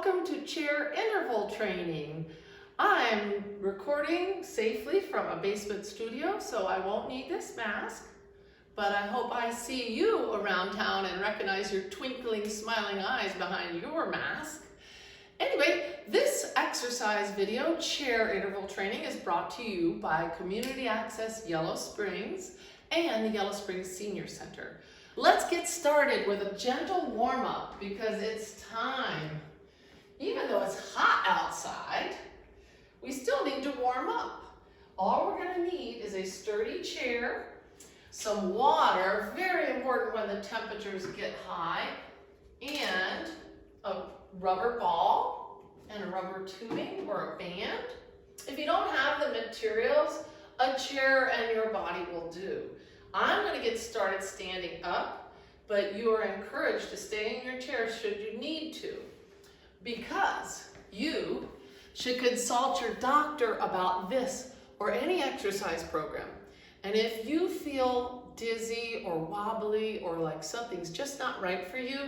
welcome to chair interval training. I'm recording safely from a basement studio, so I won't need this mask, but I hope I see you around town and recognize your twinkling, smiling eyes behind your mask. Anyway, this exercise video, chair interval training, is brought to you by Community Access Yellow Springs and the Yellow Springs Senior Center. Let's get started with a gentle warm-up because it's time. Even though it's hot outside, we still need to warm up. All we're going to need is a sturdy chair, some water, very important when the temperatures get high, and a rubber ball and a rubber tubing or a band. If you don't have the materials, a chair and your body will do. I'm going to get started standing up, but you are encouraged to stay in your chair should you need to, because you should consult your doctor about this or any exercise program. And if you feel dizzy or wobbly or like something's just not right for you,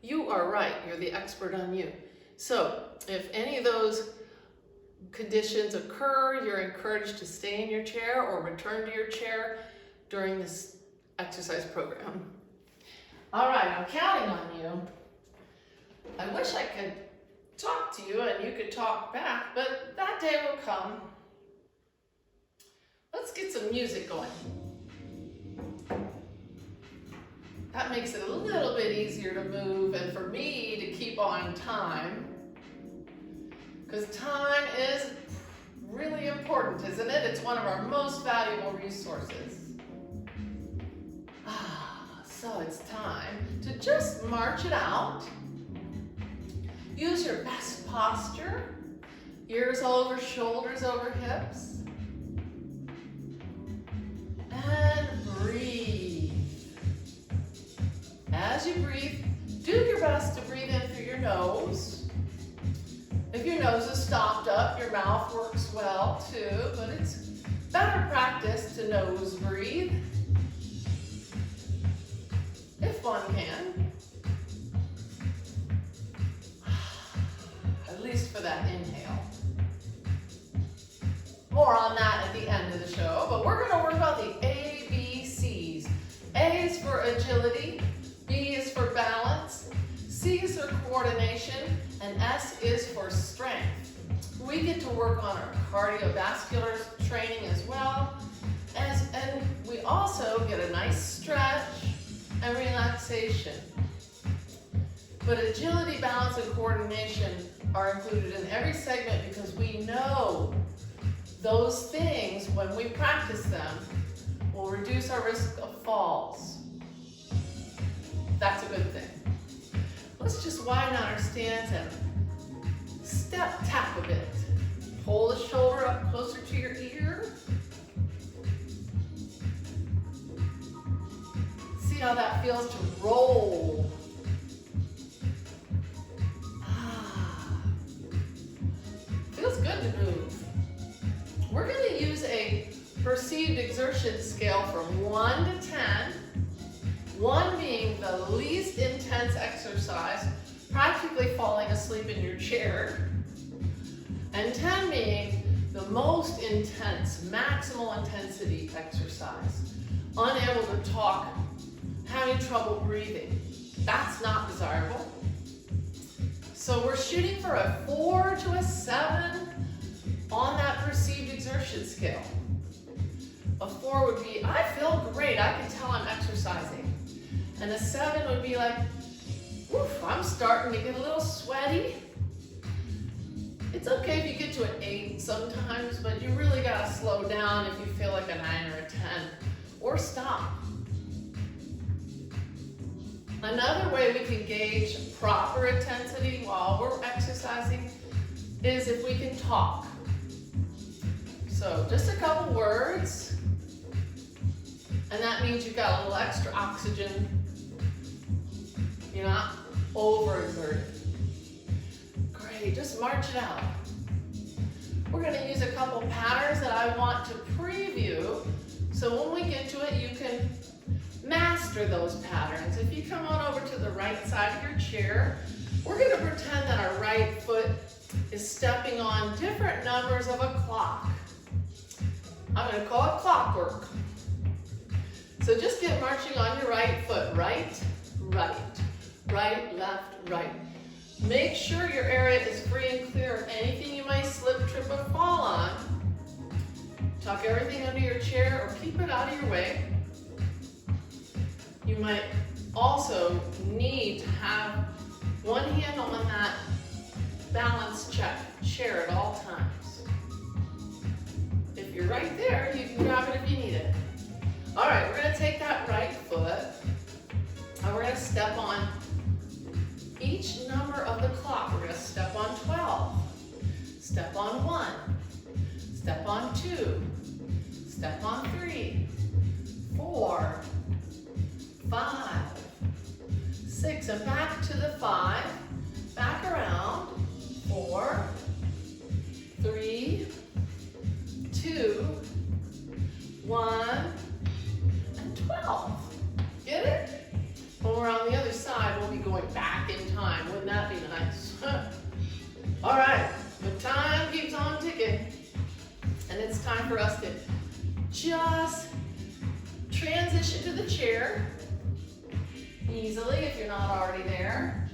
you are right. You're the expert on you. So if any of those conditions occur, you're encouraged to stay in your chair or return to your chair during this exercise program. All right, I'm counting on you. I wish I could talk to you and you could talk back, but that day will come. Let's get some music going. That makes it a little bit easier to move and for me to keep on time, because time is really important, isn't it? It's one of our most valuable resources. So it's time to just march it out. Use your best posture, ears over, shoulders over hips. And breathe. As you breathe, do your best to breathe in through your nose. If your nose is stopped up, your mouth works well too, but it's better practice to nose breathe, if one can. At least for that inhale. More on that at the end of the show, but we're going to work about the ABCs. A is for agility, B is for balance, C is for coordination, and S is for strength. We get to work on our cardiovascular training as well, and we also get a nice stretch and relaxation. But agility, balance, and coordination are included in every segment because we know those things, when we practice them, will reduce our risk of falls. That's a good thing. Let's just widen out our stance and step tap a bit. Pull the shoulder up closer to your ear. See how that feels to roll. Feels good to move. We're going to use a perceived exertion scale from 1 to 10. 1 being the least intense exercise, practically falling asleep in your chair, and 10 being the most intense, maximal intensity exercise. Unable to talk, having trouble breathing. That's not desirable. So we're shooting for a 4 to a 7 on that perceived exertion scale. A 4 would be, I feel great, I can tell I'm exercising. And a 7 would be like, woof, I'm starting to get a little sweaty. It's okay if you get to an 8 sometimes, but you really gotta slow down if you feel like a 9 or a 10, or stop. Another way we can gauge proper intensity while we're exercising is if we can talk. So just a couple words, and that means you've got a little extra oxygen. You're not overexerted. Great, just march it out. We're going to use a couple patterns that I want to preview, so when we get to it, you can master those patterns. If you come on over to the right side of your chair, We're going to pretend that our right foot is stepping on different numbers of a clock. I'm going to call it clockwork. So just get marching on your right foot. Right, right, right, left, right. Make sure your area is free and clear of anything you might slip, trip, or fall on. Tuck everything under your chair or keep it out of your way. You might also need to have one hand on that balance chair at all times. If you're right there, you can grab it if you need it. All right, we're going to take that right foot and we're going to step on each number of the clock. We're going to step on 12, step on 1, step on 2, step on 3, 4, 5, 6, and back to the 5, back around, 4, 3, 2, 1, and 12. Get it? When we're on the other side, we'll be going back in time. Wouldn't that be nice? All right, the time keeps on ticking, and it's time for us to just transition to the chair easily if you're not already there.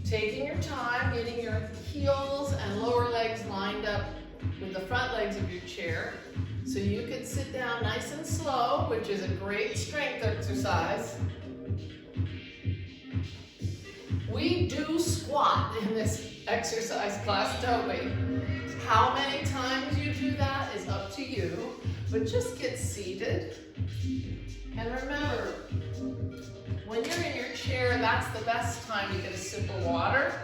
Taking your time, getting your heels and lower legs lined up with the front legs of your chair so you can sit down nice and slow, which is a great strength exercise. We do squat in this exercise class, don't we? How many times you do that is up to you, but just get seated. And remember, when you're in your chair, that's the best time to get a sip of water.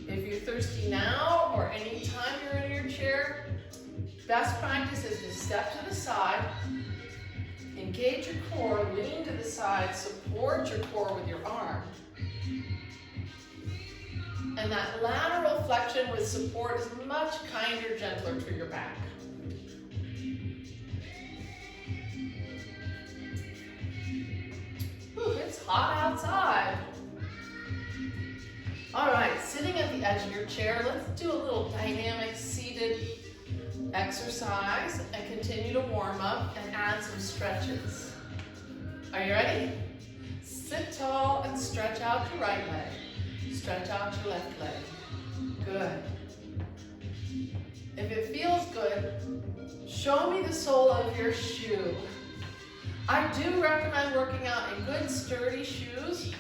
If you're thirsty now or any time you're in your chair, best practice is to step to the side, engage your core, lean to the side, support your core with your arm. And that lateral flexion with support is much kinder, gentler to your back. Ooh, it's hot outside. All right, sitting at the edge of your chair, let's do a little dynamic seated exercise and continue to warm up and add some stretches. Are you ready? Sit tall and stretch out your right leg. Stretch out your left leg. Good. If it feels good, show me the sole of your shoe. I do recommend working out in good sturdy shoes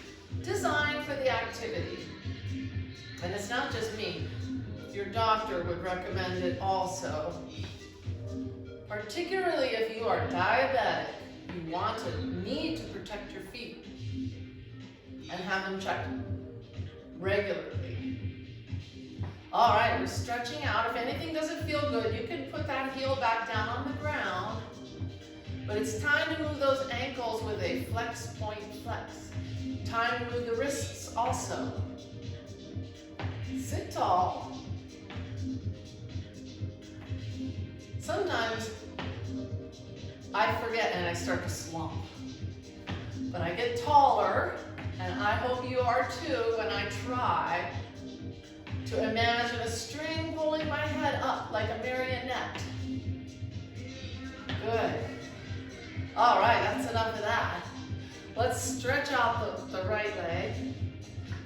designed for the activity. And it's not just me. Your doctor would recommend it also. Particularly if you are diabetic, you want to need to protect your feet and have them checked regularly. All right, we're stretching out. If anything doesn't feel good, you can put that heel back down on the ground. But it's time to move those ankles with a flex point flex. Time to move the wrists also. Sit tall. Sometimes I forget and I start to slump. But I get taller, and I hope you are too, when I try to imagine a string pulling my head up like a marionette. Good. All right, that's enough of that. Let's stretch out the right leg.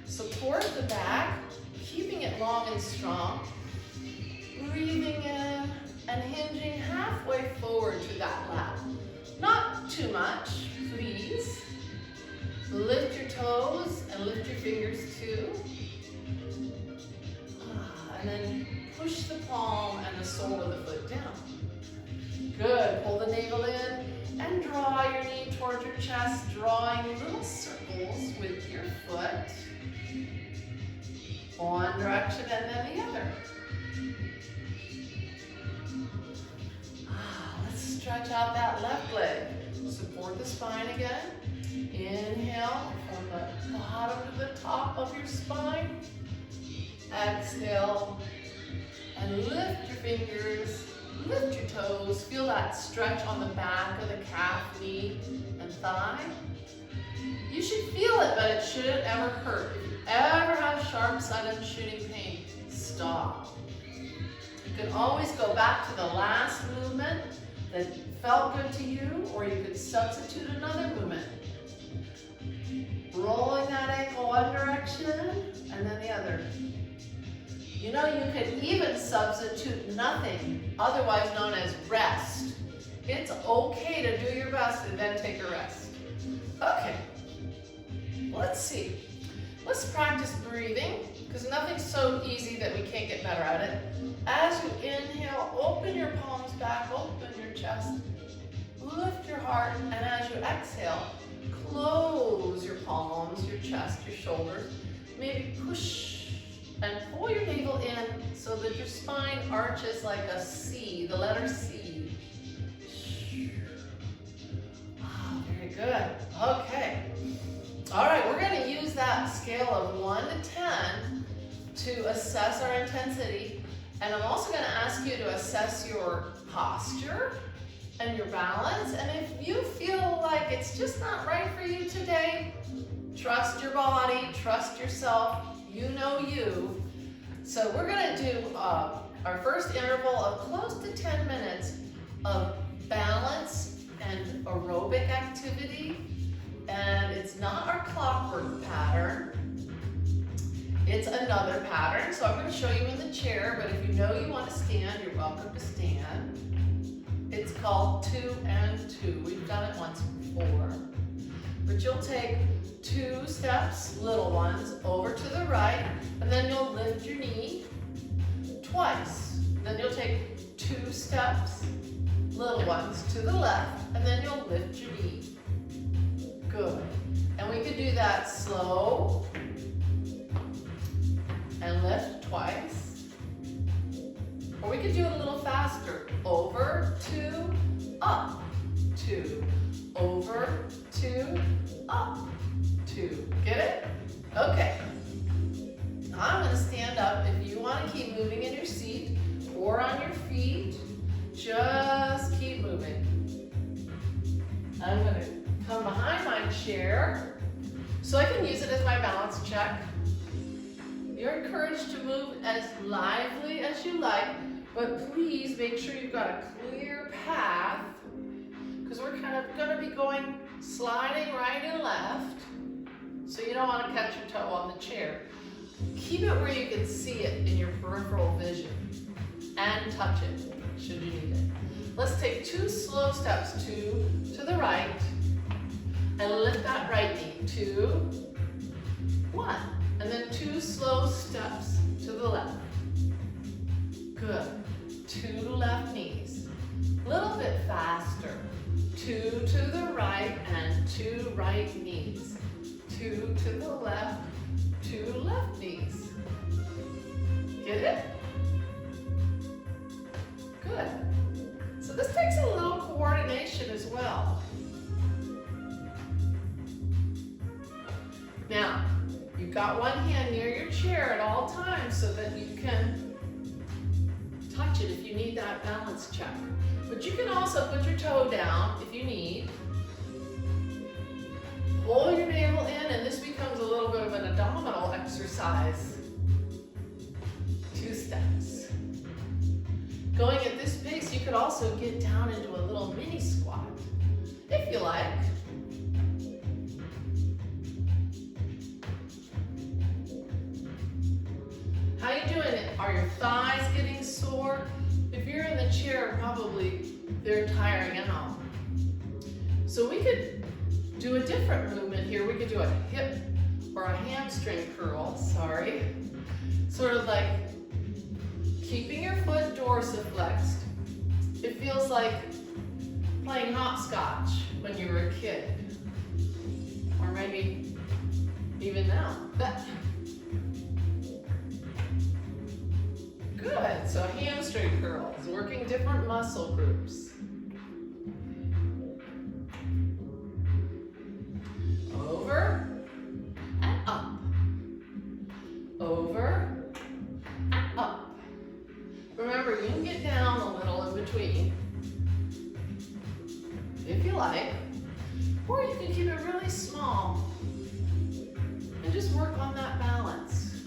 Support the back, keeping it long and strong. Breathing in and hinging halfway forward to that lat. Not too much, please. Lift your toes and lift your fingers too. And then push the palm and the sole of the foot down. Good. Pull the navel in and draw your knee towards your chest, drawing little circles with your foot. One direction and then the other. Let's stretch out that left leg. Support the spine again. Inhale from the bottom to the top of your spine. Exhale and lift your fingers, lift your toes. Feel that stretch on the back of the calf, knee, and thigh. You should feel it, but it shouldn't ever hurt. If you ever have sharp, sudden shooting pain, stop. You can always go back to the last movement that felt good to you, or you could substitute another movement. Rolling that ankle one direction and then the other. You know, you could even substitute nothing, otherwise known as rest. It's okay to do your best and then take a rest. Okay, let's see. Let's practice breathing, because nothing's so easy that we can't get better at it. As you inhale, open your palms back, open your chest, lift your heart, and as you exhale, close your palms, your chest, your shoulders. Maybe push and pull your navel in so that your spine arches like a C, the letter C. Wow, very good. Okay. All right, we're going to use that scale of 1 to 10 to assess our intensity. And I'm also going to ask you to assess your posture and your balance. And if you feel like it's just not right for you today, trust your body, trust yourself, you know you. So we're going to do our first interval of close to 10 minutes of balance and aerobic activity. And it's not our clockwork pattern. It's another pattern. So I'm going to show you in the chair, but if you know you want to stand, you're welcome to stand. It's called 2 and 2. We've done it once before. But you'll take 2 steps, little ones, over to the right, and then you'll lift your knee twice. Then you'll take 2 steps, little ones, to the left, and then you'll lift your knee. Good. And we could do that slow and lift twice. Or we could do it a little faster. Over, 2, up, 2. Over, 2, up, 2. Get it? Okay. I'm going to stand up. If you want to keep moving in your seat or on your feet, just keep moving. I'm going to come behind my chair so I can use it as my balance check. You're encouraged to move as lively as you like, but please make sure you've got a clear path, because we're kind of going to be going sliding right and left, so you don't want to catch your toe on the chair. Keep it where you can see it in your peripheral vision and touch it should you need it. Let's take 2 slow steps, 2 to the right, and lift that right knee. 2, 1. And then 2 slow steps to the left. Good. 2 left knees. A little bit faster. 2 to the right and 2 right knees. 2 to the left, 2 left knees. Get it? Good. So this takes a little coordination as well. Now, you've got one hand near your chair at all times so that you can touch it if you need that balance check. But you can also put your toe down if you need. Pull your navel in, and this becomes a little bit of an abdominal exercise. 2 steps. Going at this pace, you could also get down into a little mini squat, if you like. How you doing? Are your thighs getting sore? If you're in the chair, probably they're tiring out. So we could do a different movement here. We could do a hip or a hamstring curl, Sort of like keeping your foot dorsiflexed. It feels like playing hopscotch when you were a kid. Or maybe even now. Good, so hamstring curls, working different muscle groups. Over and up. Over and up. Remember, you can get down a little in between, if you like, or you can keep it really small and just work on that balance.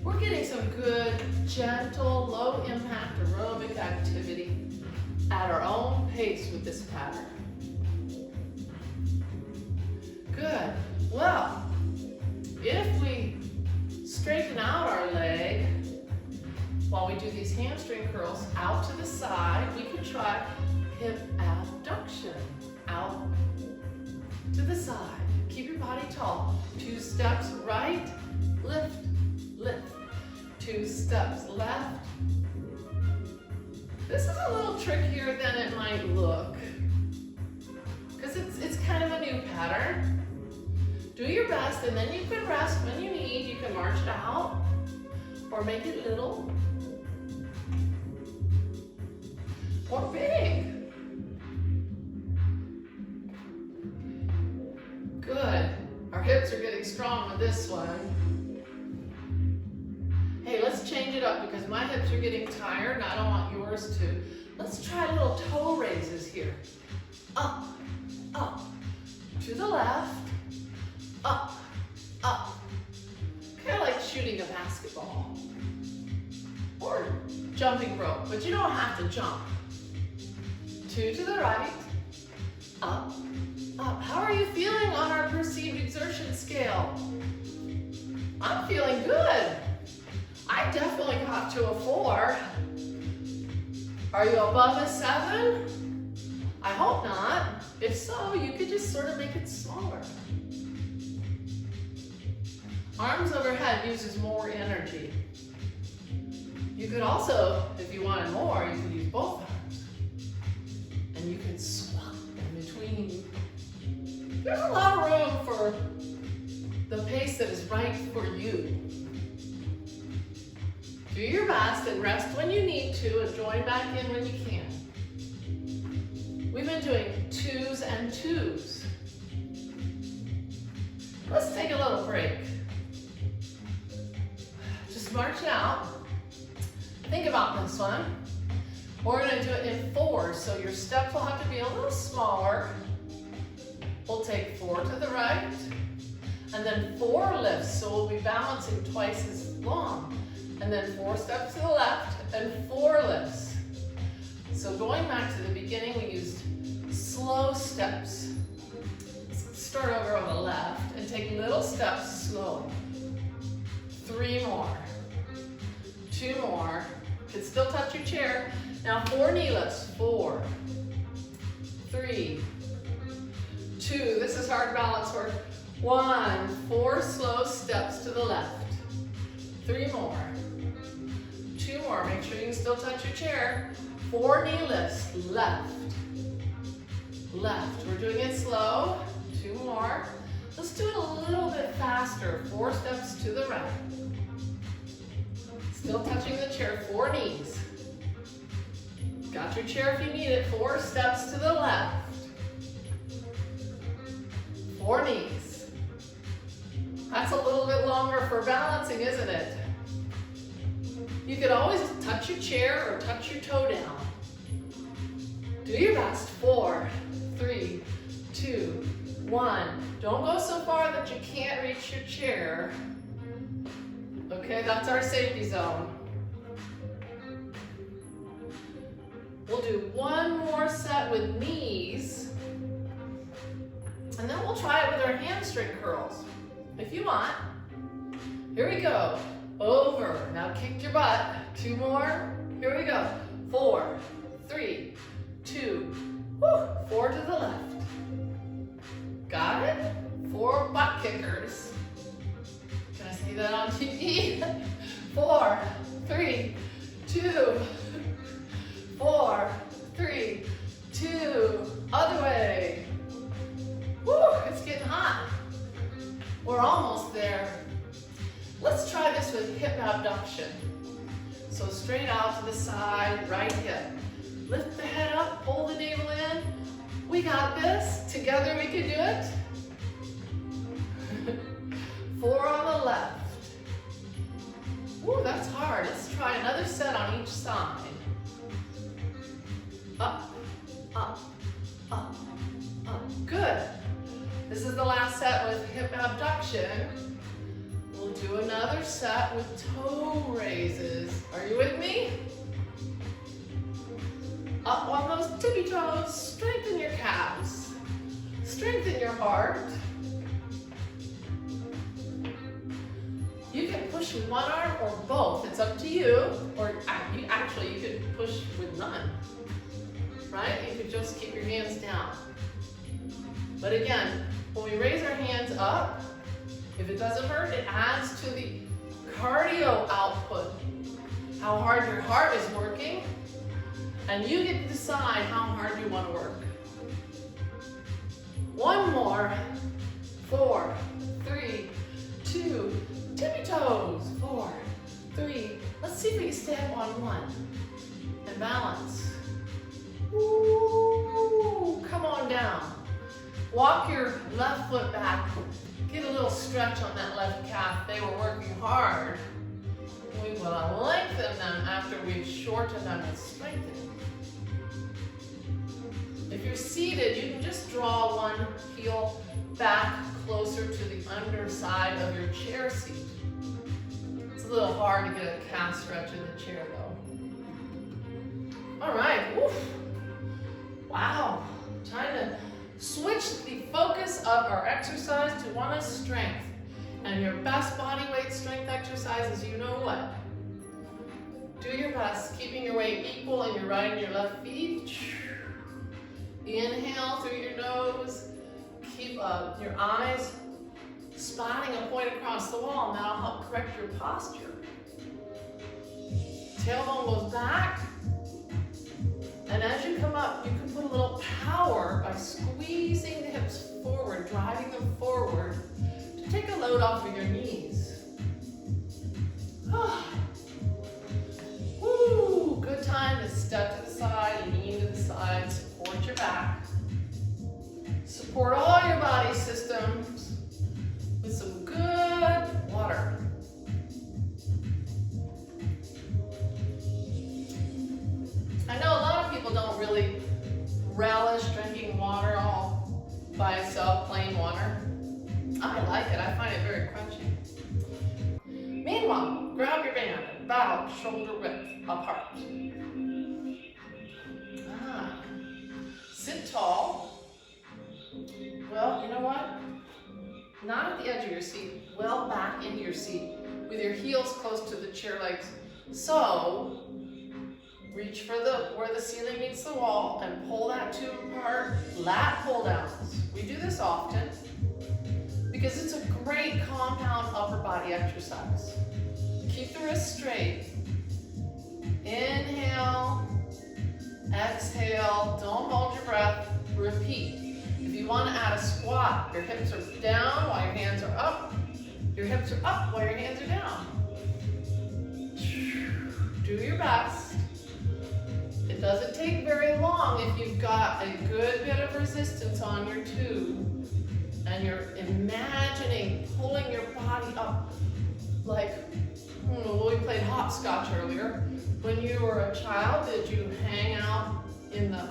We're getting some good, gentle, low-impact aerobic activity at our own pace with this pattern. Good. Well, if we straighten out our leg while we do these hamstring curls out to the side, we can try hip abduction. Out to the side. Keep your body tall. 2 steps right, lift, lift. 2 steps left. This is a little trickier than it might look because it's kind of a new pattern. Do your best, and then you can rest when you need. You can march it out or make it little or big. Good. Our hips are getting strong with this one. Hey, let's change it up because my hips are getting tired and I don't want yours to. Let's try little toe raises here. Up, up, to the left, up, up. Kind of like shooting a basketball or jumping rope, but you don't have to jump. 2 to the right, up, up. How are you feeling on our perceived exertion scale? I'm feeling good. I definitely got to a 4. Are you above a 7? I hope not. If so, you could just sort of make it smaller. Arms overhead uses more energy. You could also, if you wanted more, you could use both arms. And you could swap in between. There's a lot of room for the pace that is right for you. Do your best and rest when you need to and join back in when you can. We've been doing 2s and 2s. Let's take a little break. Just march out. Think about this one. We're going to do it in 4s, so your steps will have to be a little smaller. We'll take 4 to the right, and then 4 lifts, so we'll be balancing twice as long. And then 4 steps to the left and 4 lifts. So going back to the beginning, we used slow steps. Let's start over on the left and take little steps slowly. 3 more. 2 more. You can still touch your chair. Now 4 knee lifts. 4, 3, 2. This is hard balance work. 1. 4 slow steps to the left. 3 more. 2 more. Make sure you can still touch your chair. 4 knee lifts. Left. Left. We're doing it slow. 2 more. Let's do it a little bit faster. 4 steps to the right. Still touching the chair. 4 knees. Got your chair if you need it. 4 steps to the left. 4 knees. That's a little bit longer for balancing, isn't it? You could always touch your chair or touch your toe down. Do your best. 4, 3, 2, 1. Don't go so far that you can't reach your chair. Okay, that's our safety zone. We'll do 1 more set with knees, and then we'll try it with our hamstring curls, if you want. Here we go. Over. Now kick your butt. 2 more. Here we go. 4, 3, 2, woo, 4 to the left. Got it? 4 butt kickers. Can I say that on TV? 4, 3, 2, 4, 3, 2, other way. Woo, it's getting hot. We're almost there. Let's try this with hip abduction. So straight out to the side, right hip. Lift the head up, pull the navel in. We got this. Together we can do it. 4 on the left. Ooh, that's hard. Let's try another set on each side. Up, up, up, up. Good. This is the last set with hip abduction. We'll do do another set with toe raises. Are you with me? Up on those tippy toes, strengthen your calves, strengthen your heart. You can push with one arm or both, it's up to you, or you could push with none, right? You could just keep your hands down. But again, when we raise our hands up, if it doesn't hurt, it adds to the cardio output, how hard your heart is working, and you get to decide how hard you want to work. One more. 4, 3, 2, tippy toes. 4, 3. Let's see if we can stay up on one and balance. Ooh, come on down. Walk your left foot back. Get a little stretch on that left calf. They were working hard. We will lengthen them after we've shortened them and strengthened. If you're seated, you can just draw one heel back closer to the underside of your chair seat. It's a little hard to get a calf stretch in the chair though. All right, woof. Wow, trying to switch the focus of our exercise to one of strength. And your best body weight strength exercise is, you know what? Do your best, keeping your weight equal in your right and your left feet. Inhale through your nose. Keep your eyes spotting a point across the wall, and that'll help correct your posture. Tailbone goes back. And as you come up, you can put a little power by squeezing the hips forward, driving them forward to take a load off of your knees. Woo, good time to step to the side, lean to the side, support your back. Support all your body systems with some good water. I know a lot of people don't really relish drinking water all by itself, plain water. I like it, I find it very quenching. Meanwhile, grab your band and bow shoulder width apart. Sit tall. Well, you know what? Not at the edge of your seat, well back into your seat with your heels close to the chair legs. So, reach for where the ceiling meets the wall and pull that tube apart. Lat pull downs. We do this often because it's a great compound upper body exercise. Keep the wrists straight. Inhale, exhale, don't hold your breath. Repeat. If you want to add a squat, your hips are down while your hands are up. Your hips are up while your hands are down. Do your best. It doesn't take very long if you've got a good bit of resistance on your tube and you're imagining pulling your body up like, we played hopscotch earlier. When you were a child, did you hang out in the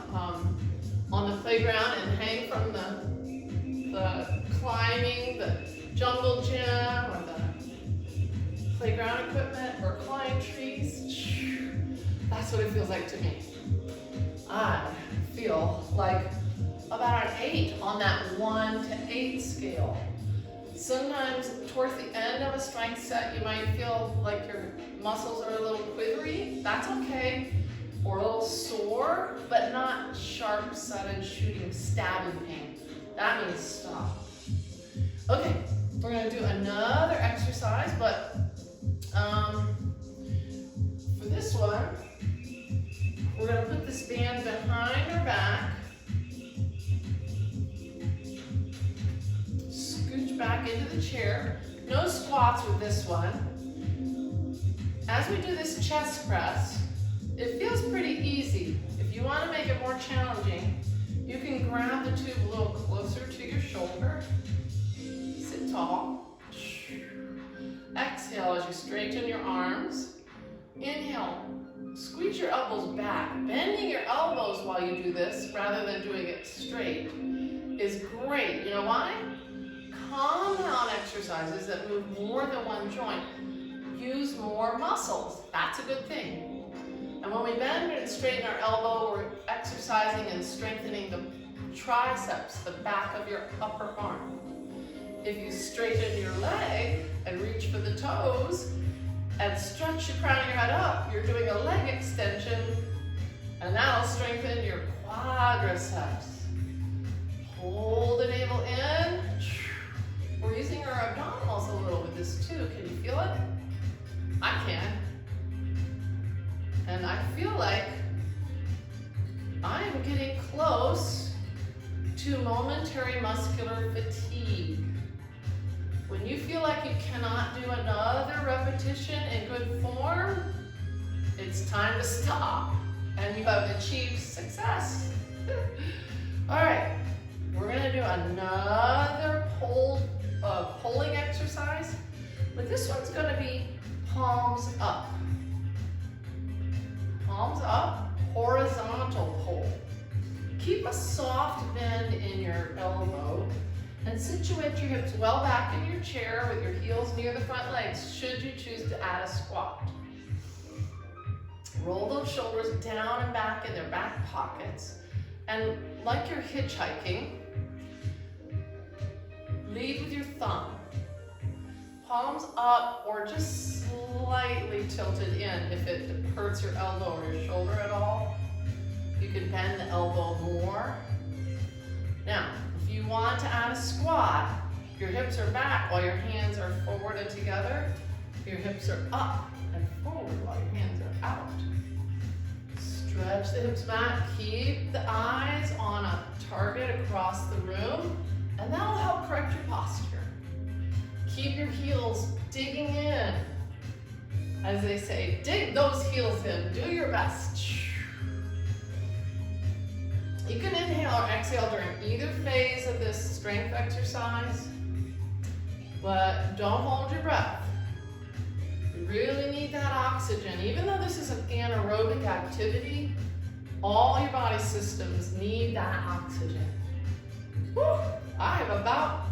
on the playground and hang from the climbing, the jungle gym, or the playground equipment, or climb trees? That's what it feels like to me. I feel like about an 8 on that 1 to 8 scale. Sometimes towards the end of a strength set, you might feel like your muscles are a little quivery. That's okay. Or a little sore, but not sharp, sudden, shooting, stabbing pain. That means stop. Okay, we're gonna do another exercise, but for this one, we're gonna put this band behind our back. Scooch back into the chair. No squats with this one. As we do this chest press, it feels pretty easy. If you want to make it more challenging, you can grab the tube a little closer to your shoulder. Sit tall. Exhale as you straighten your arms. Inhale. Squeeze your elbows back. Bending your elbows while you do this, rather than doing it straight, is great. You know why? compound exercises that move more than one joint use more muscles. That's a good thing. And when we bend and straighten our elbow, we're exercising and strengthening the triceps, the back of your upper arm. If you straighten your leg and reach for the toes and stretch the crown of your head up, you're doing a leg extension, and that'll strengthen your quadriceps. Hold the navel in. We're using our abdominals a little with this too. Can you feel it? I can. And I feel like I am getting close to momentary muscular fatigue. When you feel like you cannot do another repetition in good form, it's time to stop and you have achieved success. All right, we're gonna do another pulling exercise, but this one's gonna be palms up. Palms up, horizontal pull. Keep a soft bend in your elbow and situate your hips well back in your chair with your heels near the front legs, should you choose to add a squat. Roll those shoulders down and back in their back pockets. And like you're hitchhiking, lead with your thumb. Palms up or just slightly tilted in. If it hurts your elbow or your shoulder at all, you can bend the elbow more. Now, if you want to add a squat, your hips are back while your hands are forward and together. Your hips are up and forward while your hands are out. Stretch the hips back. Keep the eyes on a target across the room, and that will help correct your posture. Keep your heels digging in. As they say, dig those heels in. Do your best. You can inhale or exhale during either phase of this strength exercise, but don't hold your breath. You really need that oxygen. Even though this is an anaerobic activity, all your body systems need that oxygen. Whew, I have about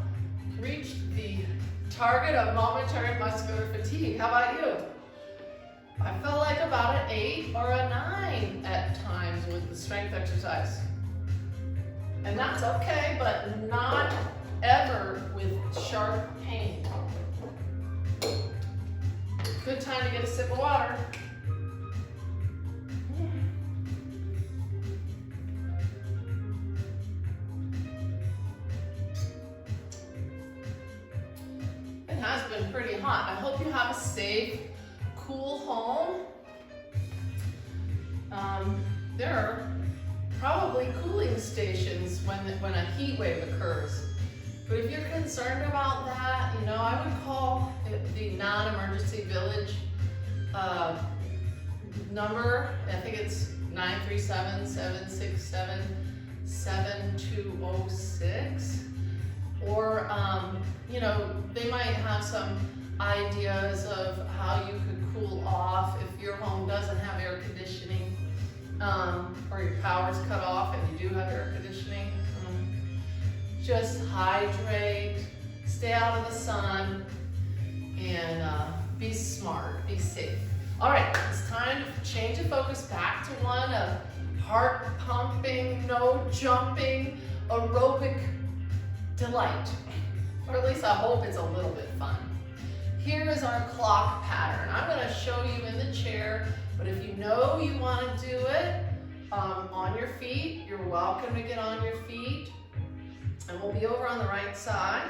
reached the target of momentary muscular fatigue. How about you? I felt like about an 8 or a 9 at times with the strength exercise. And that's okay, but not ever with sharp pain. Good time to get a sip of water. It has been pretty hot. I hope you have a safe, cool home. There are probably cooling stations when a heat wave occurs. But if you're concerned about that, you know, I would call the non-emergency village number. I think it's 937-767-7206. Or, you know, they might have some ideas of how you could cool off if your home doesn't have air conditioning, or your power's cut off and you do have air conditioning. Just hydrate, stay out of the sun, and be smart, be safe. All right, it's time to change the focus back to one of heart pumping, no jumping, aerobic delight. Or at least I hope it's a little bit fun. Here is our clock pattern. I'm going to show you in the chair, but if you know you want to do it on your feet, you're welcome to get on your feet. And we'll be over on the right side.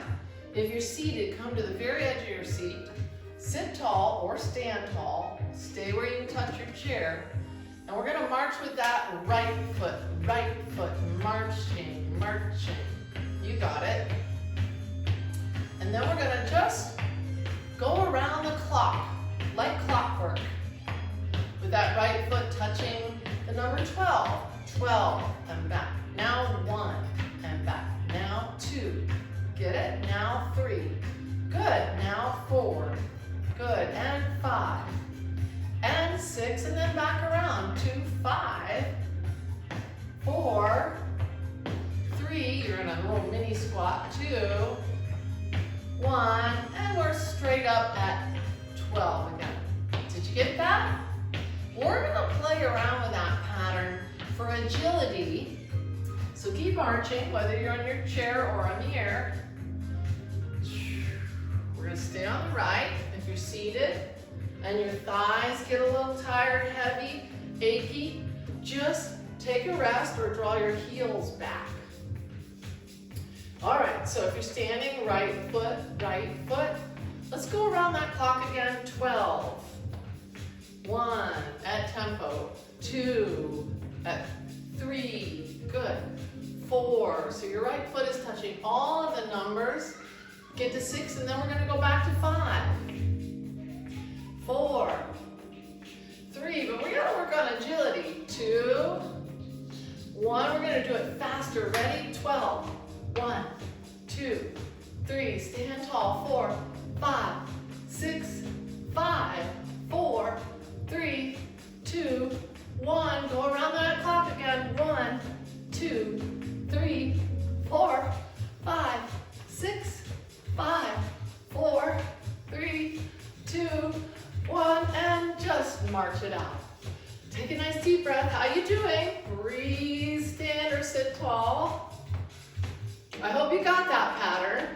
If you're seated, come to the very edge of your seat. Sit tall or stand tall. Stay where you can touch your chair. And we're going to march with that right foot, marching, marching. You got it. And then we're going to just go around the clock, like clockwork, with that right foot touching the number 12. 12 and back. Now 1 and back. Now 2. Get it? Now 3. Good. Now 4. Good. And 5. And 6. And then back around. 2, 5. 4. 3. You're in a little mini squat. 2. 1, and we're straight up at 12 again. Did you get that? We're gonna play around with that pattern for agility. So keep marching, whether you're on your chair or on the air. We're gonna stay on the right. If you're seated and your thighs get a little tired, heavy, achy, just take a rest or draw your heels back. All right, so if you're standing, right foot, let's go around that clock again, 12. 1 at tempo, 2 at 3, good. 4, so your right foot is touching all of the numbers. Get to 6, and then we're gonna go back to 5. 4, 3, but we gotta work on agility. 2, 1, we're gonna do it faster. Ready? 12. 1, 2, 3, stand tall. 4, 5, 6, 5, 4, 3, 2, 1. Go around that clock again. 1, 2, 3, 4, 5, 6, 5, 4, 3, 2, 1, and just march it out. Take a nice deep breath. How you doing? Breathe, stand or sit tall. I hope you got that pattern.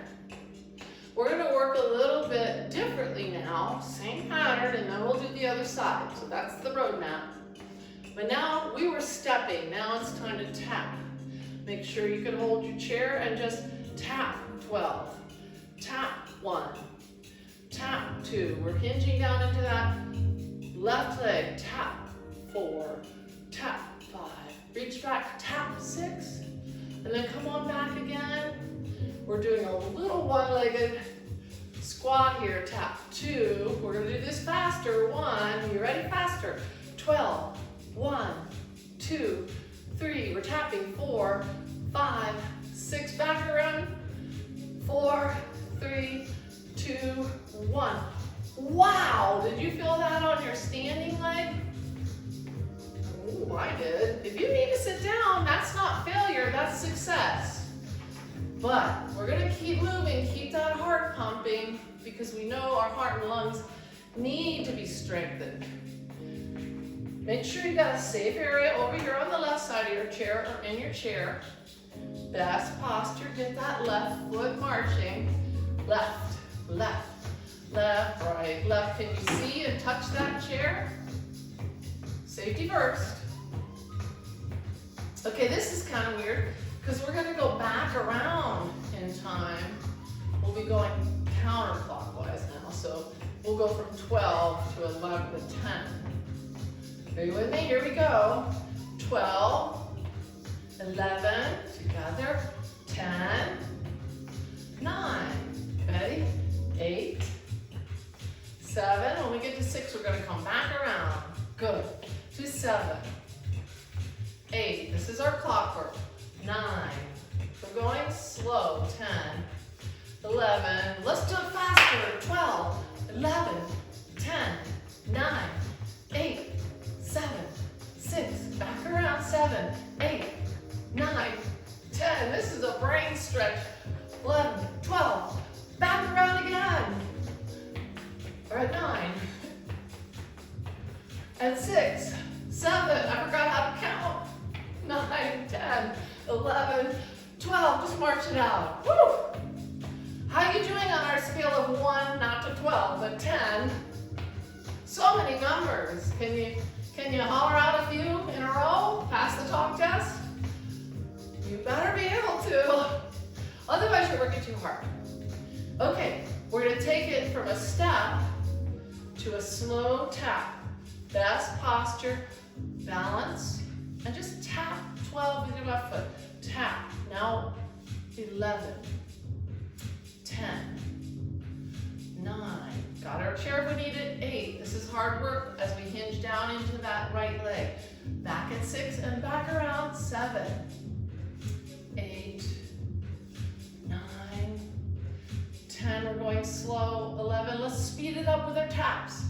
We're gonna work a little bit differently now. Same pattern, and then we'll do the other side. So that's the roadmap. But now we were stepping. Now it's time to tap. Make sure you can hold your chair and just tap. 12. Tap 1. Tap 2. We're hinging down into that left leg. Tap 4. Tap 5. Reach back. Tap 6. And then come on back again. We're doing a little one-legged squat here. Tap 2. We're going to do this faster. 1. You ready? Faster. 12. 1, 2, 3. We're tapping. 4, 5, 6. Back around. 4, 3, 2, 1. Wow! Did you feel that on your standing leg? Ooh, I did. If you need to sit down, that's not failure, that's success. But we're gonna keep moving, keep that heart pumping, because we know our heart and lungs need to be strengthened. Make sure you got a safe area over here on the left side of your chair or in your chair. Best posture, get that left foot marching. Left, left, left, right, left. Can you see and touch that chair? Safety first. Okay, this is kind of weird because we're going to go back around in time. We'll be going counterclockwise now. So we'll go from 12 to 11 to 10. Are you with me? Here we go. 12, 11, together, 10, 9. Ready? 8, 7. When we get to 6, we're going to come back around. Good. To 7, 8. This is our clockwork. 9. We're going slow. 10, 11. Let's do it faster. 12, 11, 10, 9, 8, 7, 6. Back around. 7, 8, 9, 10. This is a brain stretch. 11, 12. Back around again. We're at 9. And 6, 7, I forgot how to count. 9, 10, 11, 12, just march it out. Woo! How are you doing on our scale of 1, not to 12, but 10? So many numbers. Can you holler out a few in a row? Pass the talk test? You better be able to. Otherwise you're working too hard. Okay, we're gonna take it from a step to a slow tap. Best posture, balance, and just tap 12 with your left foot. Tap. Now 11, 10, 9. Got our chair if we need it. 8. This is hard work as we hinge down into that right leg. Back at 6 and back around. 7, 8, 9, 10. We're going slow. 11. Let's speed it up with our taps.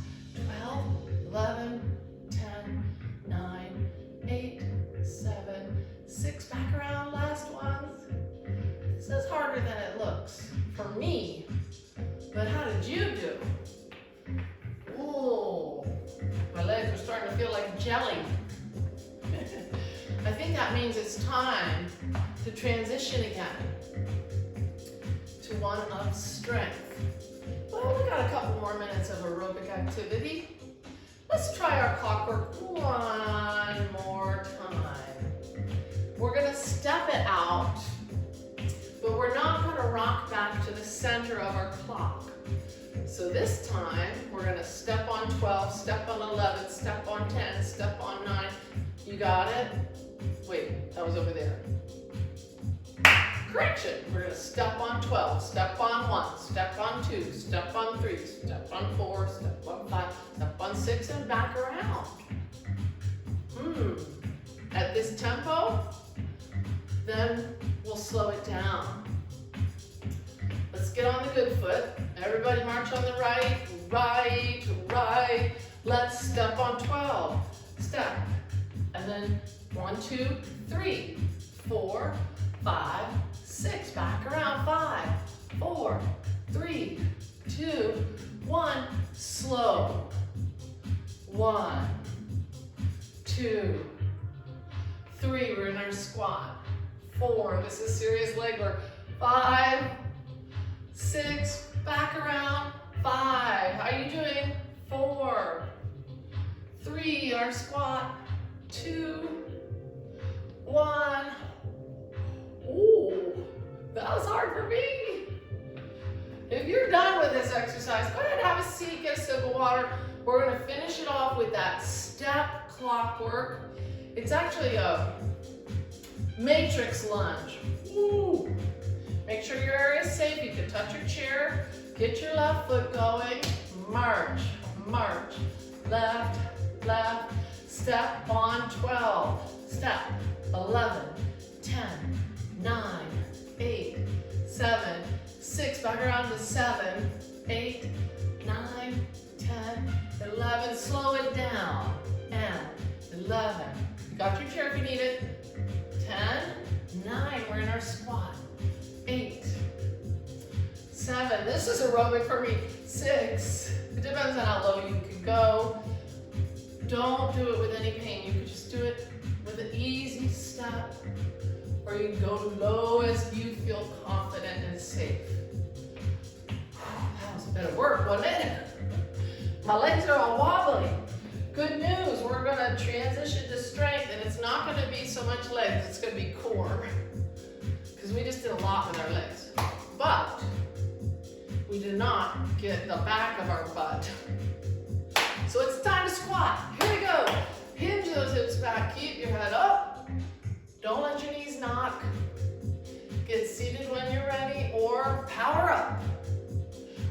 12, 11, 10, 9, 8, 7, 6. Back around. Last one. This is harder than it looks for me. But how did you do? Ooh, my legs are starting to feel like jelly. I think that means it's time to transition again to one of strength. Well, we got a couple more minutes of aerobic activity. Let's try our clockwork one more time. We're gonna step it out, but we're not gonna rock back to the center of our clock. So this time, we're gonna step on 12, step on 11, step on 10, step on 9. You got it? Wait, that was over there. Correction, we're gonna step on 12, step on 1, step on 2, step on 3, step on 4, step on 5, step on 6, and back around. At this tempo, then we'll slow it down. Let's get on the good foot. Everybody march on the right, right, right. Let's step on 12, step. And then 1, 2, 3, 4, 5, 6, back around, 5, 4, 3, 2, 1, slow. 1, 2, 3, we're in our squat. 4, this is serious leg work. 5, 6, back around, 5, how are you doing? 4, 3, our squat, 2, 1. Ooh, that was hard for me. If you're done with this exercise, go ahead and have a seat, get a sip of water. We're gonna finish it off with that step clockwork. It's actually a matrix lunge. Ooh. Make sure your area is safe. You can touch your chair. Get your left foot going. March, march, left, left. Step on 12. Step 11, 10, 9, 8, 7, 6. Back around to 7, 8, 9, 10, 11. Slow it down. And 11. Got your chair if you need it. 10, 9. We're in our squat. 8, 7. This is aerobic for me. 6. It depends on how low you can go. Don't do it with any pain. You can just do it with an easy step, or you can go low as you feel confident and safe. That was a bit of work, wasn't it? My legs are all wobbly. Good news, we're gonna transition to strength, and it's not gonna be so much legs, it's gonna be core. Because we just did a lot with our legs. But we did not get the back of our butt. So it's time to squat. Here we go. Hinge those hips back. Keep your head up. Don't let your knees knock. Get seated when you're ready, or power up.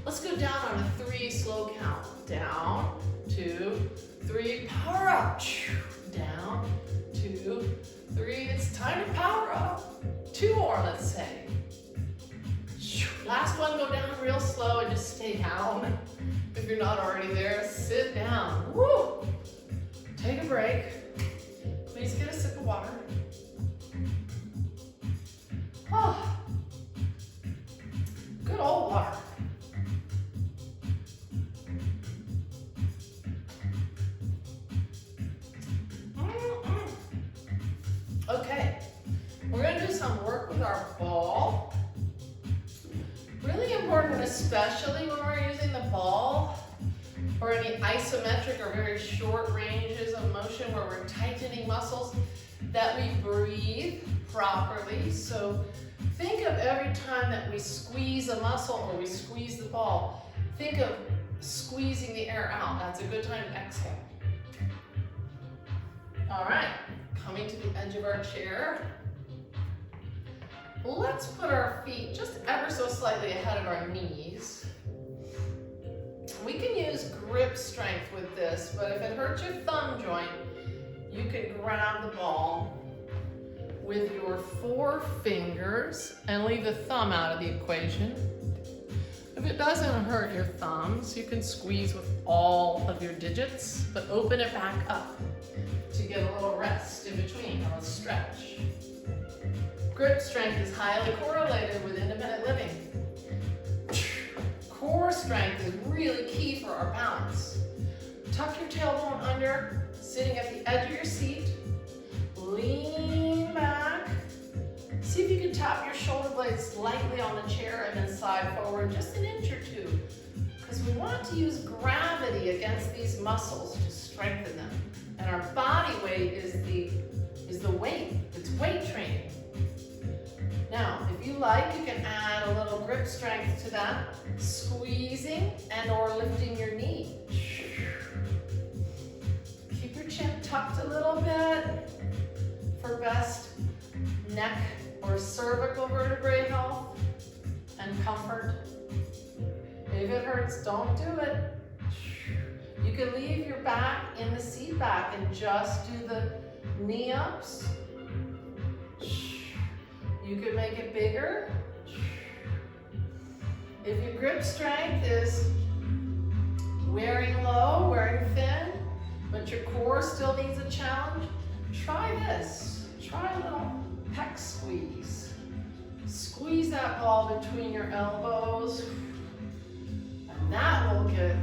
Let's go down on a 3 slow count. Down, 2, 3, power up. Down, 2, 3. It's time to power up. 2 more, let's say. Last one, go down real slow and just stay down. If you're not already there, sit down. Woo! Take a break. Please get a sip of water. Oh, good old water. Okay, we're going to do some work with our ball. Really important, especially when we're using the ball or any isometric or very short ranges of motion where we're tightening muscles, that we breathe properly. So think of every time that we squeeze a muscle or we squeeze the ball, think of squeezing the air out. That's a good time to exhale. All right, coming to the edge of our chair. Let's put our feet just ever so slightly ahead of our knees. We can use grip strength with this, but if it hurts your thumb joint, you can grab the ball with your 4 fingers and leave the thumb out of the equation. If it doesn't hurt your thumbs, you can squeeze with all of your digits, but open it back up to get a little rest in between, or a stretch. Grip strength is highly correlated with independent living. core strength is really key for our balance. Tuck your tailbone under, sitting at the edge of your seat. Lean back. See if you can tap your shoulder blades lightly on the chair and then slide forward just an inch or two. Because we want to use gravity against these muscles to strengthen them. And our body weight is the weight. It's weight training. Now, if you like, you can add a little grip strength to that, squeezing and or lifting your knee. Keep your chin tucked a little bit for best neck or cervical vertebrae health and comfort. If it hurts, don't do it. You can leave your back in the seat back and just do the knee ups. You could make it bigger. If your grip strength is wearing low, wearing thin, but your core still needs a challenge, try this. Try a little pec squeeze. Squeeze that ball between your elbows, and that will get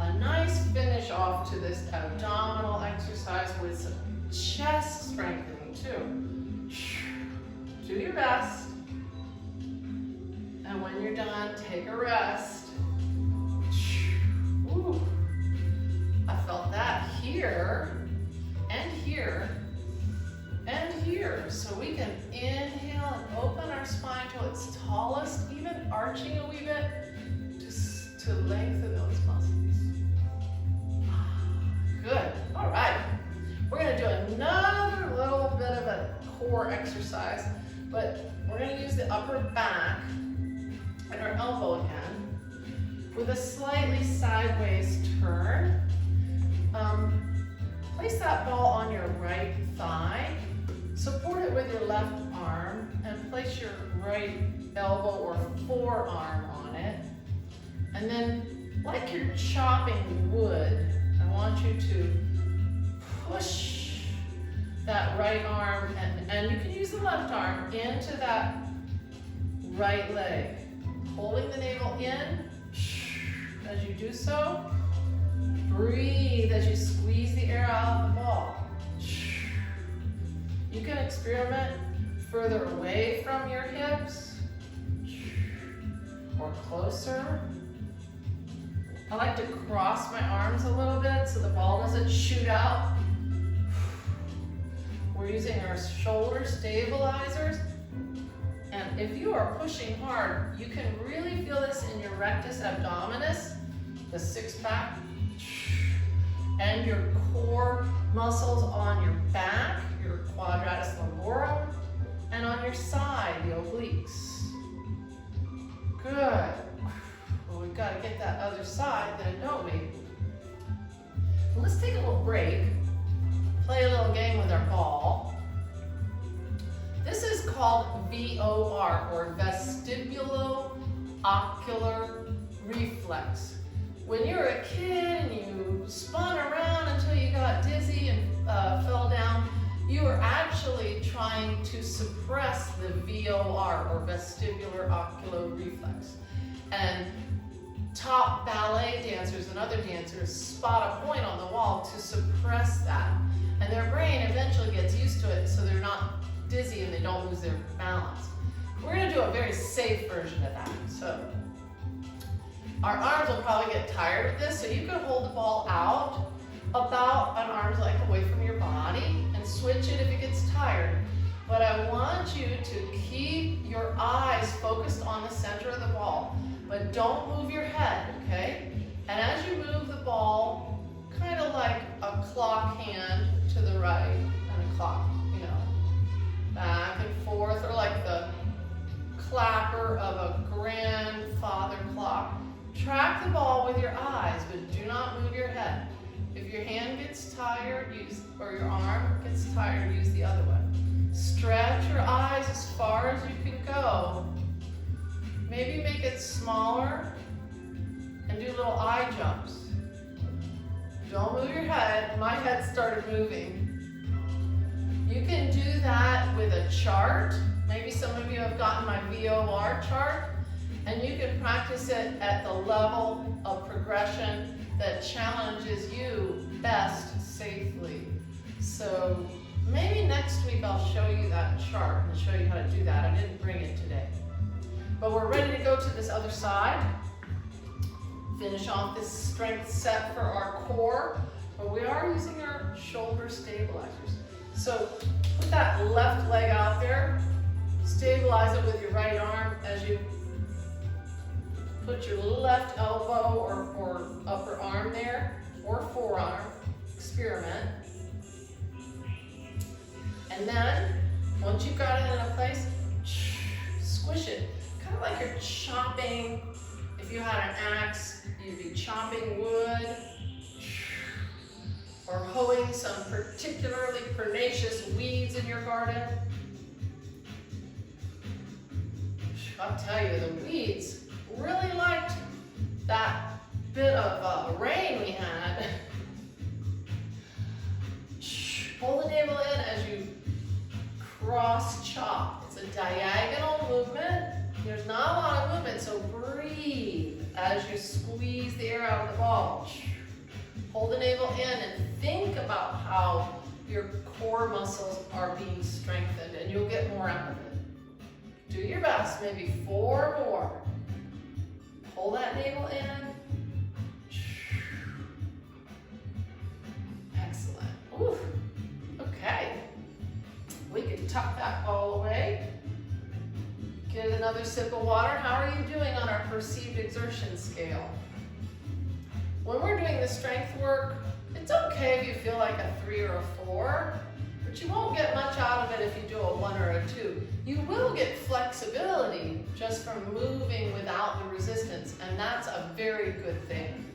a nice finish off to this abdominal exercise with some chest strengthening too. Do your best. And when you're done, take a rest. Ooh, I felt that here and here and here. So we can inhale and open our spine till its tallest, even arching a wee bit to lengthen those muscles. Good. All right. We're going to do another little bit of a core exercise, but we're going to use the upper back and our elbow again with a slightly sideways turn. Place that ball on your right thigh, support it with your left arm, and place your right elbow or forearm on it. And then, like you're chopping wood, I want you to push that right arm, and you can use the left arm, into that right leg. Holding the navel in. As you do so, breathe as you squeeze the air out of the ball. You can experiment further away from your hips or closer. I like to cross my arms a little bit so the ball doesn't shoot out. We're using our shoulder stabilizers. And if you are pushing hard, you can really feel this in your rectus abdominis, the six pack, and your core muscles on your back, your quadratus lumborum, and on your side, the obliques. Good. Well, we've got to get that other side then, don't we? Well, let's take a little break, play a little game with our ball. This is called VOR, or vestibulo-ocular reflex. When you were a kid and you spun around until you got dizzy and fell down, you were actually trying to suppress the VOR, or vestibular ocular reflex. And top ballet dancers and other dancers spot a point on the wall to suppress that. And their brain eventually gets used to it, so they're not dizzy and they don't lose their balance. We're going to do a very safe version of that. So our arms will probably get tired of this, so you can hold the ball out about an arm's length away from your body and switch it if it gets tired. But I want you to keep your eyes focused on the center of the ball, but don't move your head, okay? And as you move the ball, kind of like a clock hand to the right and a clock, back and forth, or like the clapper of a grandfather clock. Track the ball with your eyes, but do not move your head. If your hand gets tired, or your arm gets tired, use the other one. Stretch your eyes as far as you can go. Maybe make it smaller and do little eye jumps. Don't move your head. My head started moving. You can do that with a chart. Maybe some of you have gotten my VOR chart. And you can practice it at the level of progression that challenges you best safely. So maybe next week I'll show you that chart and show you how to do that. I didn't bring it today. But we're ready to go to this other side. Finish off this strength set for our core. But we are using our shoulder stabilizers. So put that left leg out there. Stabilize it with your right arm as you put your left elbow or upper arm there, or forearm. Experiment. And then, once you've got it in a place, squish it. Kind of like you're chopping. If you had an axe, you'd be chopping wood or hoeing some particularly pernicious weeds in your garden. I'll tell you, the weeds really liked that bit of rain we had. Pull the navel in as you cross chop. It's a diagonal movement. There's not a lot of movement, so breathe as you squeeze the air out of the ball. Hold the navel in and think about how your core muscles are being strengthened, and you'll get more out of it. Do your best, maybe 4 more. Pull that navel in. Excellent. Ooh. Okay. We can tuck that all away. Get another sip of water. How are you doing on our perceived exertion scale? When we're doing the strength work, it's okay if you feel like a 3 or a 4, but you won't get much out of it if you do a 1 or a 2. You will get flexibility just from moving without the resistance, and that's a very good thing.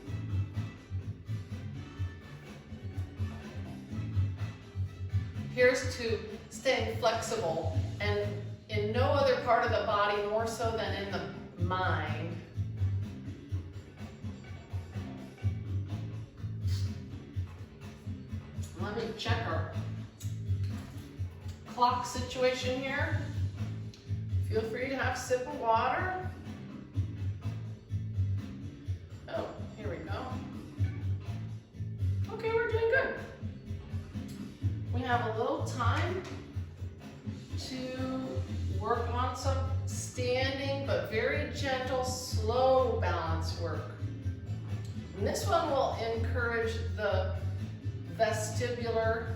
Here's to staying flexible, and in no other part of the body more so than in the mind. Let me check our clock situation here. Feel free to have a sip of water. Oh, here we go. Okay, we're doing good. We have a little time to work on some standing but very gentle, slow balance work. And this one will encourage the vestibular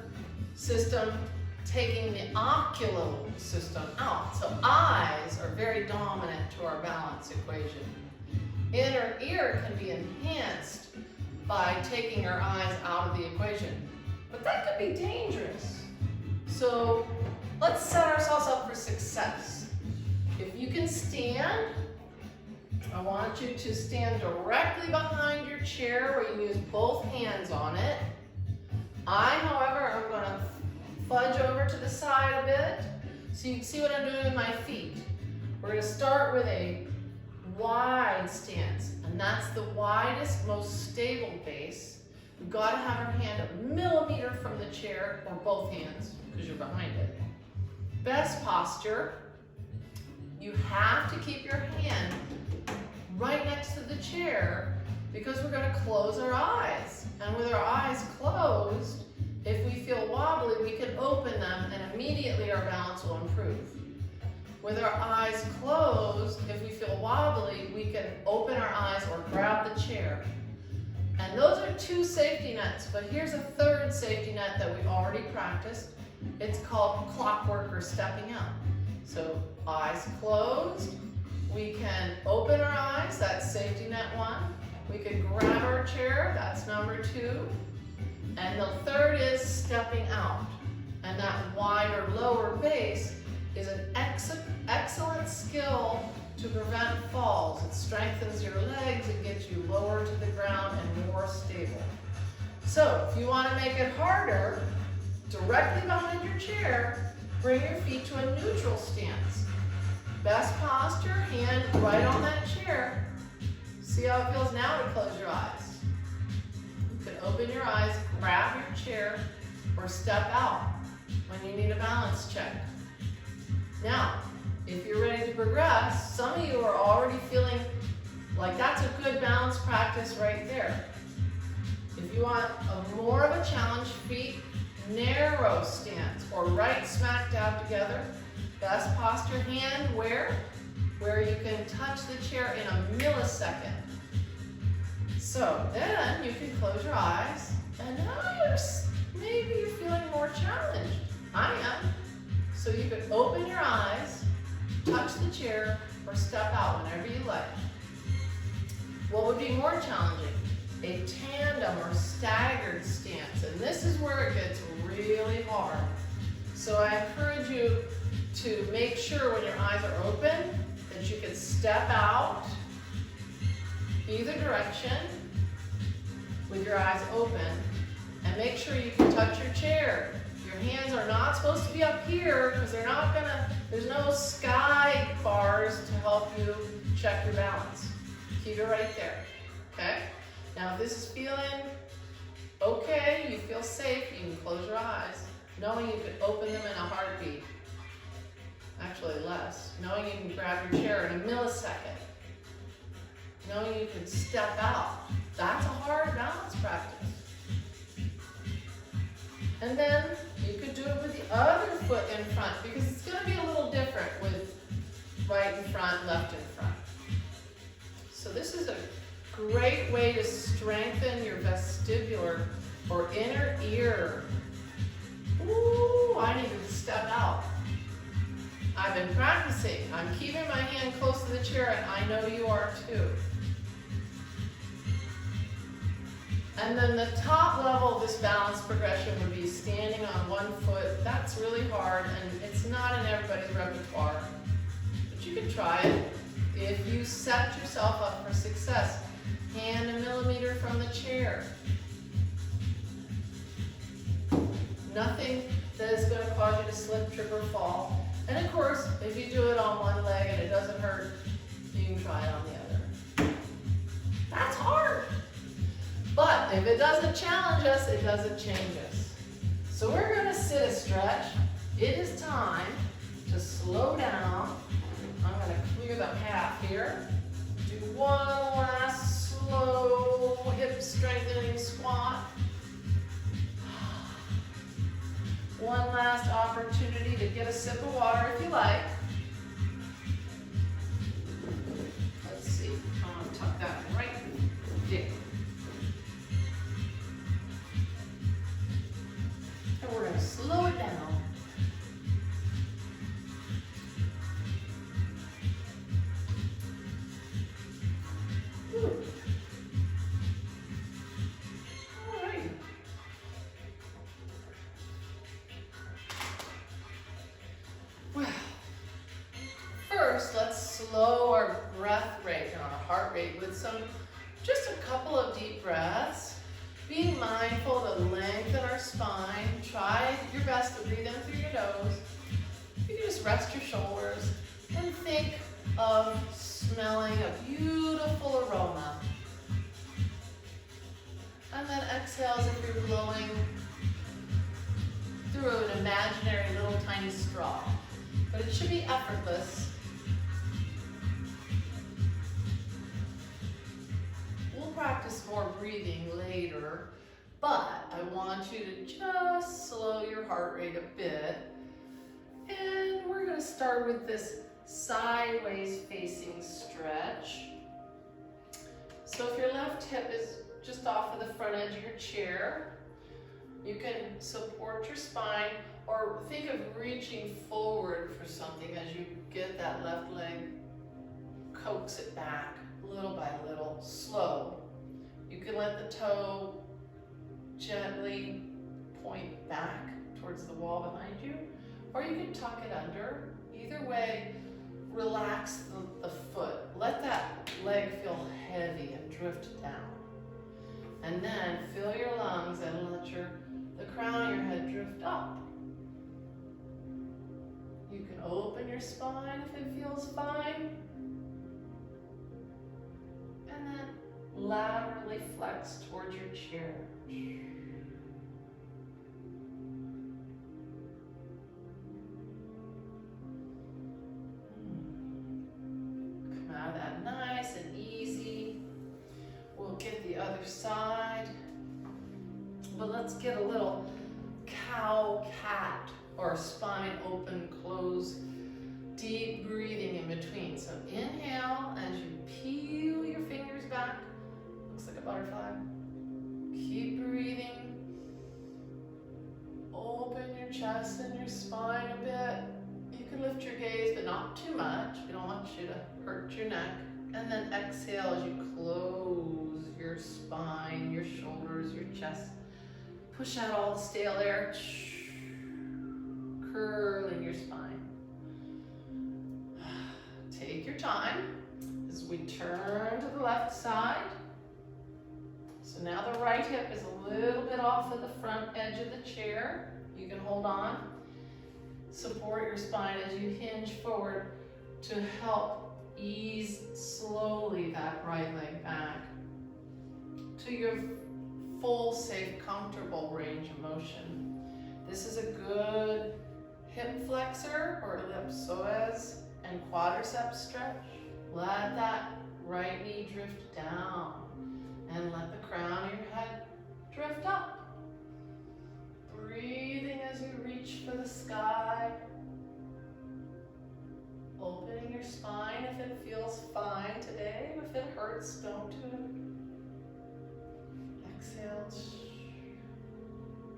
system, taking the ocular system out. So eyes are very dominant to our balance equation. Inner ear can be enhanced by taking our eyes out of the equation. But that could be dangerous. So let's set ourselves up for success. If you can stand, I want you to stand directly behind your chair where you use both hands on it. I, however, am going to fudge over to the side a bit so you can see what I'm doing with my feet. We're going to start with a wide stance, and that's the widest, most stable base. We've got to have our hand a millimeter from the chair, or both hands, because you're behind it. Best posture, you have to keep your hand right next to the chair because we're going to close our eyes. And with our eyes closed, if we feel wobbly, we can open them and immediately our balance will improve. With our eyes closed, if we feel wobbly, we can open our eyes or grab the chair. And those are 2 safety nets, but here's a 3rd safety net that we already practiced. It's called clockwork or stepping out. So eyes closed, we can open our eyes, that's safety net 1. We can grab our chair, that's number 2. And the 3rd is stepping out. And that wider lower base is an excellent skill to prevent falls. It strengthens your legs, it gets you lower to the ground and more stable. So if you want to make it harder, directly behind your chair, bring your feet to a neutral stance. Best posture, hand right on that chair. See how it feels now to close your eyes. You can open your eyes, grab your chair, or step out when you need a balance check. Now, If you're ready to progress, some of you are already feeling like that's a good balance practice right there. If you want more of a challenge, feet narrow stance or right smack dab together. Best posture, hand where you can touch the chair in a millisecond. So then you can close your eyes, and now maybe you're feeling more challenged. I am. So you can open your eyes, touch the chair, or step out whenever you like. What would be more challenging? A tandem or staggered stance, and this is where it gets really hard. So I encourage you to make sure when your eyes are open that you can step out either direction with your eyes open, and make sure you can touch your chair. Your hands are not supposed to be up here because there's no sky bars to help you check your balance. Keep it right there, okay? Now if this is feeling okay, you feel safe, you can close your eyes, knowing you can open them in a heartbeat. Actually less. Knowing you can grab your chair in a millisecond. Knowing you can step out. That's a hard balance practice. And then you could do it with the other foot in front, because it's going to be a little different with right in front, left in front. So this is a great way to strengthen your vestibular or inner ear. Ooh, I need to step out. I've been practicing. I'm keeping my hand close to the chair, and I know you are too. And then the top level of this balance progression would be standing on one foot. That's really hard, and it's not in everybody's repertoire. But you can try it if you set yourself up for success. Hand a millimeter from the chair. Nothing that is going to cause you to slip, trip, or fall. And of course, if you do it on one leg and it doesn't hurt, you can try it on the other. That's hard. But if it doesn't challenge us, it doesn't change us. So we're going to sit a stretch. It is time to slow down. I'm going to clear the path here. Do one last slow hip strengthening squat. One last opportunity to get a sip of water if you like. Let's see. I'm going to tuck that right there. And we're going to slow it down. Whew. All right. Well, first let's slow our breath rate and our heart rate with just a couple of deep breaths. Being mindful to lengthen our spine. Try your best to breathe in through your nose. You can just rest your shoulders and think of smelling a beautiful aroma. And then exhale as if you're blowing through an imaginary little tiny straw. But it should be effortless. We'll practice more breathing later, but I want you to just slow your heart rate a bit. And we're going to start with this sideways facing stretch. So if your left hip is just off of the front edge of your chair, you can support your spine or think of reaching forward for something as you get that left leg, coax it back little by little, slow. You can let the toe gently point back towards the wall behind you, or you can tuck it under. Either way, relax the foot. Let that leg feel heavy and drift down. And then fill your lungs and let the crown of your head drift up. You can open your spine if it feels fine. And then laterally flex towards your chair. let's get a little cow cat or spine open, close, deep breathing in between. So inhale as you peel your fingers back. Looks like a butterfly. Keep breathing. Open your chest and your spine a bit. You can lift your gaze, but not too much. We don't want you to hurt your neck. And then exhale as you close your spine, your shoulders, your chest. Push out all the stale air. Curling your spine. Take your time as we turn to the left side. So now the right hip is a little bit off of the front edge of the chair. You can hold on. Support your spine as you hinge forward to help ease slowly that right leg back to your full, safe, comfortable range of motion. This is a good hip flexor or ellipsoid and quadricep stretch. Let that right knee drift down and let the crown of your head drift up. Breathing as you reach for the sky. Opening your spine if it feels fine today. If it hurts, don't do it. Exhale,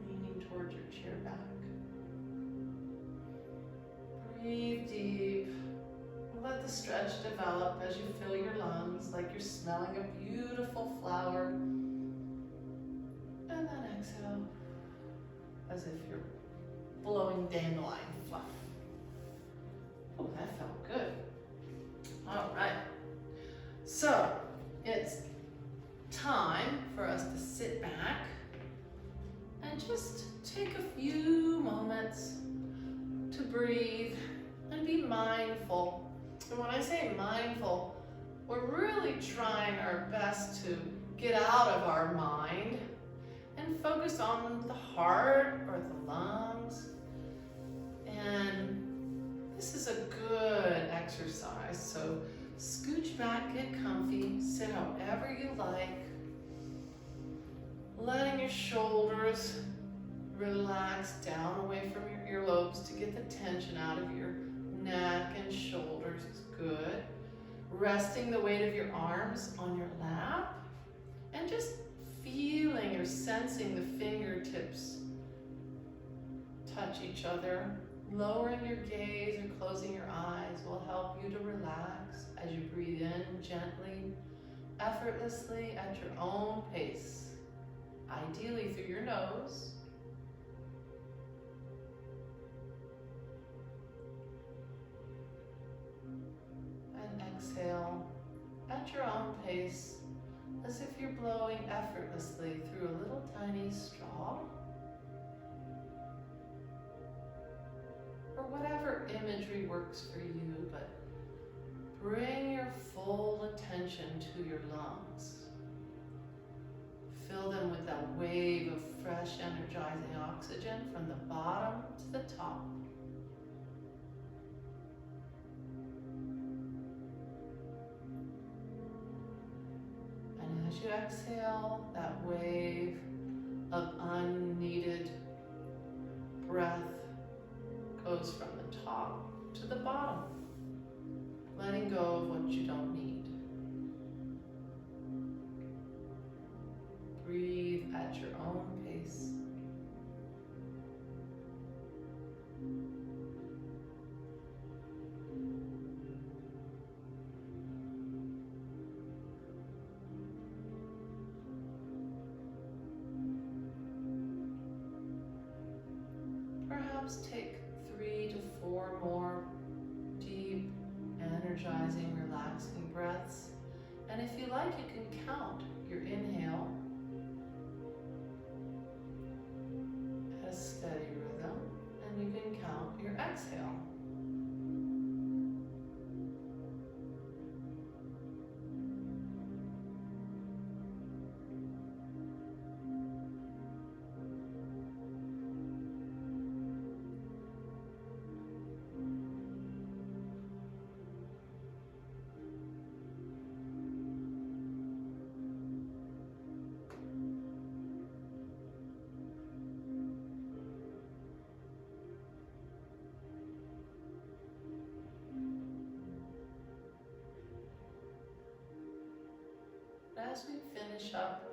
leaning towards your chair back. Breathe deep. Let the stretch develop as you fill your lungs like you're smelling a beautiful flower. And then exhale as if you're blowing dandelion fluff. Oh, that felt good. All right. So it's time for us to sit back and just take a few moments to breathe and be mindful. And when I say mindful, we're really trying our best to get out of our mind and focus on the heart or the lungs. And this is a good exercise. So scooch back, get comfy, sit however you like. Letting your shoulders relax down away from your earlobes to get the tension out of your neck and shoulders is good. Resting the weight of your arms on your lap and just feeling or sensing the fingertips touch each other. Lowering your gaze or closing your eyes will help you to relax as you breathe in gently, effortlessly at your own pace, ideally through your nose. And exhale at your own pace, as if you're blowing effortlessly through a little tiny straw. Or whatever imagery works for you, but bring your full attention to your lungs. Fill them with that wave of fresh, energizing oxygen from the bottom to the top. And as you exhale, that wave of unneeded breath goes from the top to the bottom, letting go of what you don't need. Breathe at your own pace. Perhaps take 3 to 4 more deep, energizing, relaxing breaths. And if you like, you can count your inhale at a steady rhythm, and you can count your exhale. finish up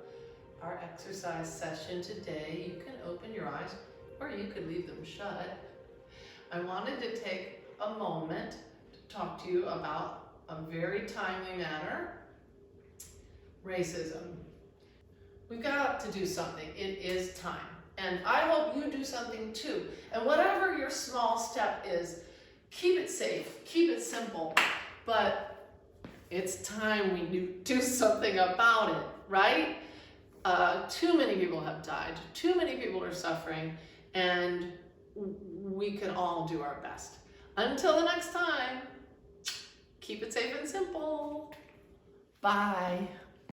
our exercise session today, you can open your eyes or you could leave them shut. I wanted to take a moment to talk to you about a very timely matter, racism. We've got to do something. It is time. And I hope you do something too. And whatever your small step is, keep it safe, keep it simple, but it's time we do something about it, right? Too many people have died, too many people are suffering, and we can all do our best. Until the next time, keep it safe and simple. Bye.